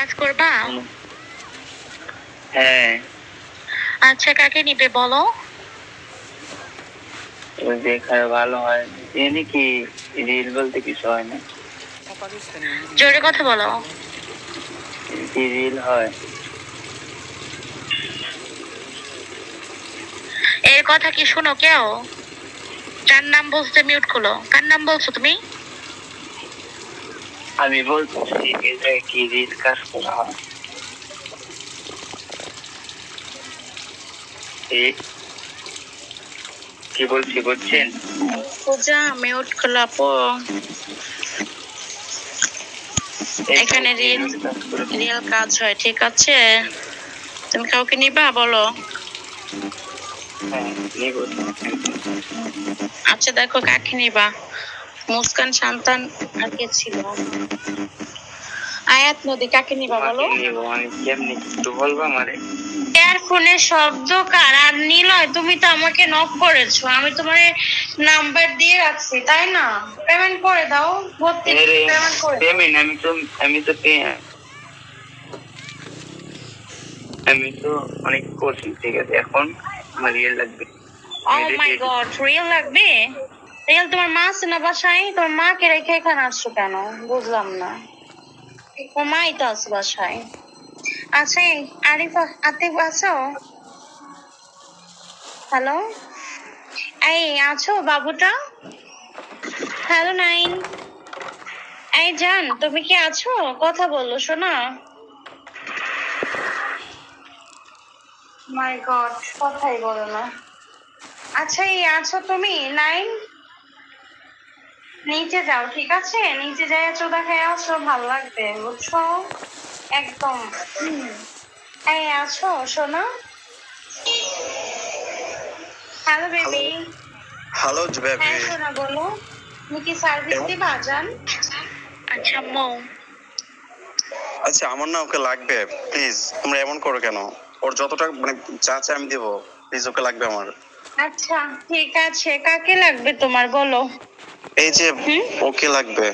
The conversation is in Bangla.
কাজ করবা? হ্যাঁ। আচ্ছা, কাকে নিবে বলো? দেখায় ভালো হয়। এনে কি রিল বলতে কিছু হয় না? জোরে কথা বলো। কি রিল হয়? এর কথা কি শোনো কেউ? যার নাম বলতে মিউট করো। কার নাম বলছো তুমি? আমি বলছি যে কি রিল কাজ করা হয়। কি বলছি বুঝছেন? পূজা মিউট করো আপু। এখানে রিয়েল কাজ হয়, ঠিক আছে? তুমি কাউকে নিবা বলো? আচ্ছা দেখো কাকে নিবা। মুস্কান, সন্তান আর কে ছিল? আয়াত নদী, কাকে নিবা বলো? কেমনি একটু বলবা আমারে? ইয়ারফোনের শব্দ কার? আর নিলয়, তুমি তো আমাকে নক করেছো, আমি তোমার নাম্বার দিয়ে রাখছি তাই না? পেমেন্ট করে দাও। পেমেন্ট করে পেমেন্ট আমি তো অনেক করছি, ঠিক আছে? এখন আমার রিয়েল লাগবে। ও মাই গড, রিয়েল লাগবে? রিয়েল তোমার মা আছে না বাসায়? তোমার মাকে রেখে এখানে আসছো কেন বুঝলাম না। ও মাই তো আছে বাসায়। আচ্ছা, আরিফা আতিফ আছো? হ্যালো, এই আছো বাবুটা? হ্যালো নাইন, এই জান তুমি কি আছো? কথা বললো শোনা। মাই গড, কথাই বলো না। আচ্ছা, এই আছো তুমি নাইন? নিচে যাও, ঠিক আছে? নিচে যাই চোদা খেয়ে আসো, ভালো লাগবে বুঝছো? একদম। এই আছো সোনা? Hello baby. Hello baby. হ্যাঁ সোনা বলো। তুমি কি সার্ভিস দিবা জান? আচ্ছা মো। আচ্ছা আমার না ওকে লাগবে, প্লিজ। তোমরা এমন করো কেন? ওর যতটা মানে যা চাই আমি দেবো, প্লিজ ওকে লাগবে আমার। আচ্ছা ঠিক আছে, কাকে লাগবে তোমার বলো? এই যে ওকে লাগবে।